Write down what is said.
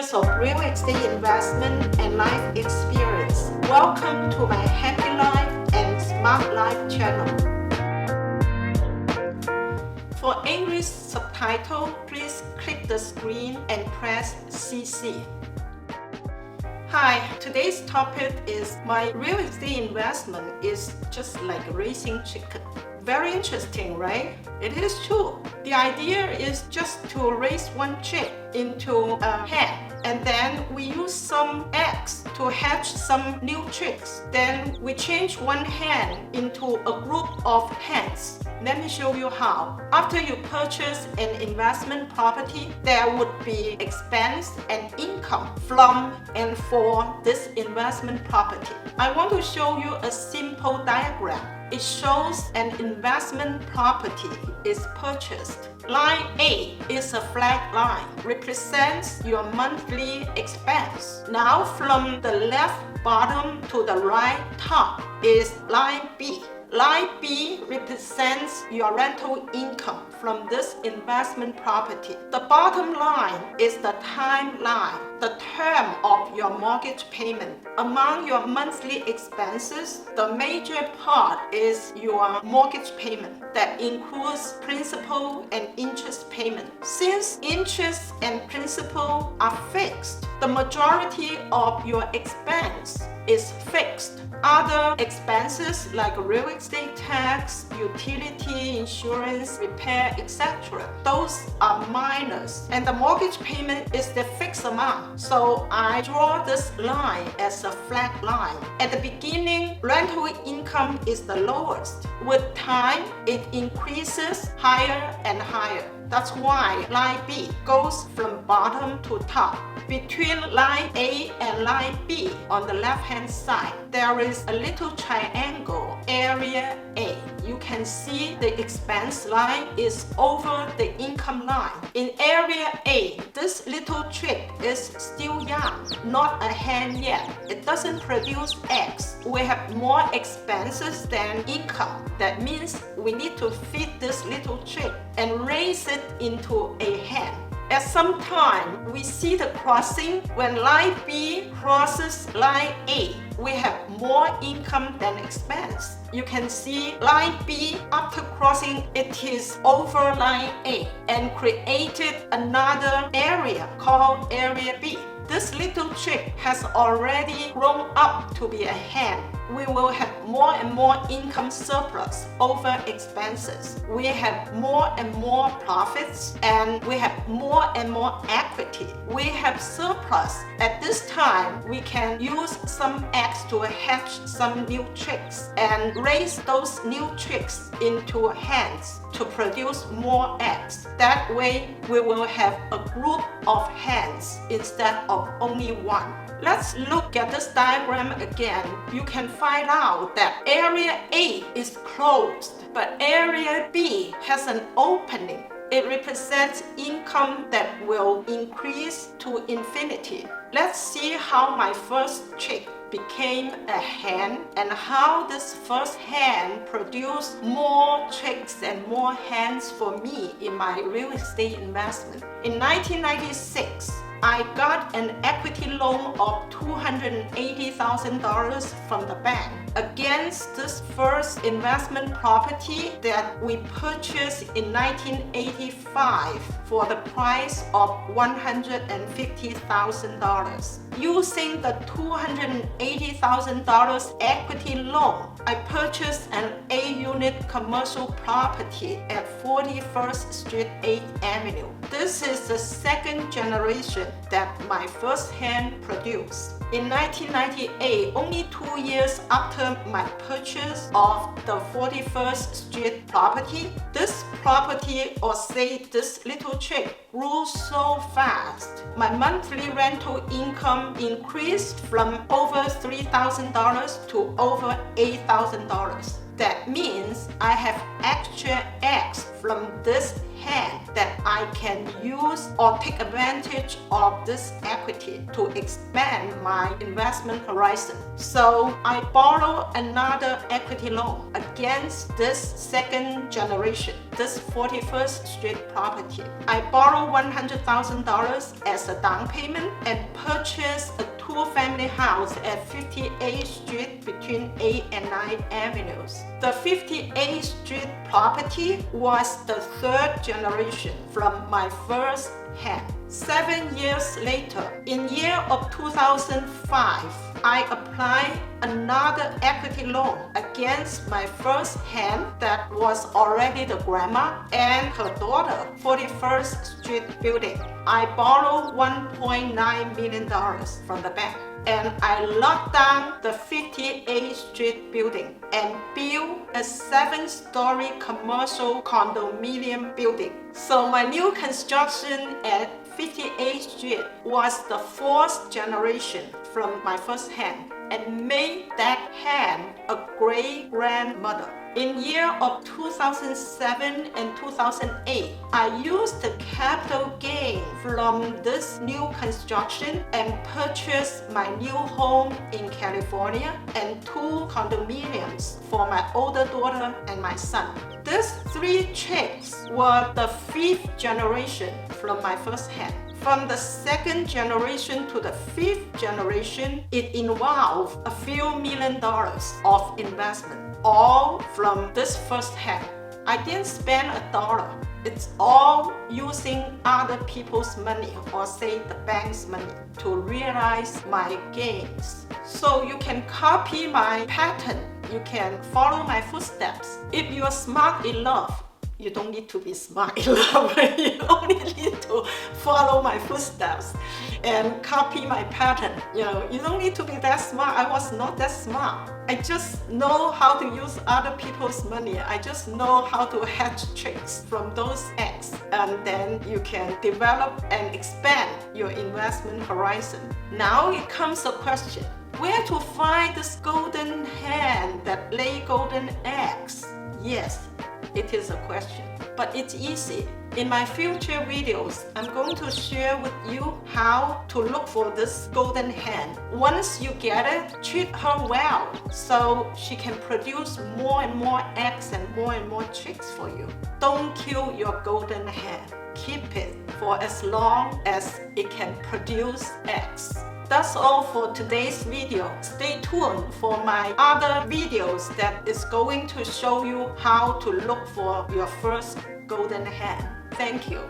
years of real estate investment and life experience. Welcome to my Happy Life and Smart Life channel. For English subtitle, please click the screen and press CC. Hi, today's topic is my real estate investment is just like raising chicken. Very interesting, right? It is true. The idea is just to raise one chick into a hen, and then we use some eggs to hatch some new chicks. Then we change one hen into a group of hens. Let me show you how. After you purchase an investment property, there would be expense and income from and for this investment property. I want to show you a simple diagram. It shows an investment property is purchased. Line A is a flat line, represents your monthly expense. Now from the left bottom to the right top is line B. Line B represents your rental income from this investment property. The bottom line is the timeline, the term of your mortgage payment. Among your monthly expenses, the major part is your mortgage payment that includes principal and interest payment. Since interest and principal are fixed, the majority of your expense is fixed. Other expenses like real estate tax, utility, insurance, repair, etc. Those are minors, and the mortgage payment is the fixed amount. So I draw this line as a flat line. At the beginning, rental income is the lowest. With time, it increases higher and higher. That's why line B goes from bottom to top. Between line A and line B on the left-hand side, there is a little triangle, area A. You can see the expense line is over the income line. In area A, this little chick is still young, not a hen yet. It doesn't produce eggs. We have more expenses than income. That means we need to feed this little chick and raise it into a hen. At some time, we see the crossing. When line B crosses line A, we have more income than expense. You can see line B, after crossing, it is over line A and created another area called area B. This little chick has already grown up to be a hen. We will have more and more income surplus over expenses. We have more and more profits, and we have more and more equity. We have surplus. At this time, we can use some eggs to hatch some new chicks and raise those new chicks into hens to produce more eggs. That way, we will have a group of hens instead of only one. Let's look at this diagram again. You can find out that area A is closed, but area B has an opening. It represents income that will increase to infinity. Let's see how my first chick became a hen and how this first hen produced more chicks and more hens for me in my real estate investment. In 1996, I got an equity loan of $280,000 from the bank against this first investment property that we purchased in 1985 for the price of $150,000. Using the $280,000 equity loan, I purchased an 8-unit commercial property at 41st Street 8th Avenue. This is the second generation that my first hen produced. In 1998, only 2 years after my purchase of the 41st Street property, this property, or say this little chick, grew so fast. My monthly rental income increased from over $3,000 to over $8,000. That means I have extra eggs from this hen that I can use or take advantage of this equity to expand my investment horizon. So I borrow another equity loan against this second generation. this 41st Street property. I borrowed $100,000 as a down payment and purchased a two-family house at 58th Street between 8 and 9 Avenues. The 58th Street property was the third generation from my first hand. 7 years later, in year of 2005, I applied another equity loan against my first hand that was already the grandma and her daughter, 41st Street building. I borrowed $1.9 million from the bank, and I locked down the 58th Street building and built a 7-story commercial condominium building. So my new construction at 58th Street was the fourth generation from my first hand and made that hand a great-grandmother. In year of 2007 and 2008, I used the capital gain from this new construction and purchased my new home in California and 2 condominiums for my older daughter and my son. These 3 chicks were the 5th generation from my first hand. From the 2nd generation to the 5th generation, it involved a few $1 million of investment, all from this first hand. I didn't spend $1. It's all using other people's money, or say the bank's money, to realize my gains. So you can copy my pattern. You can follow my footsteps. If you are smart enough, you don't need to be smart enough. You only need to follow my footsteps and copy my pattern. You don't need to be that smart. I was not that smart. I just know how to use other people's money. I just know how to hatch tricks from those eggs. And then you can develop and expand your investment horizon. Now it comes a question. Where to find this golden hen that lay golden eggs? Yes, it is a question, but it's easy. In my future videos, I'm going to share with you how to look for this golden hen. Once you get it, treat her well so she can produce more and more eggs and more chicks for you. Don't kill your golden hen. Keep it for as long as it can produce eggs. That's all for today's video. Stay tuned for my other videos that is going to show you how to look for your first golden hen. Thank you.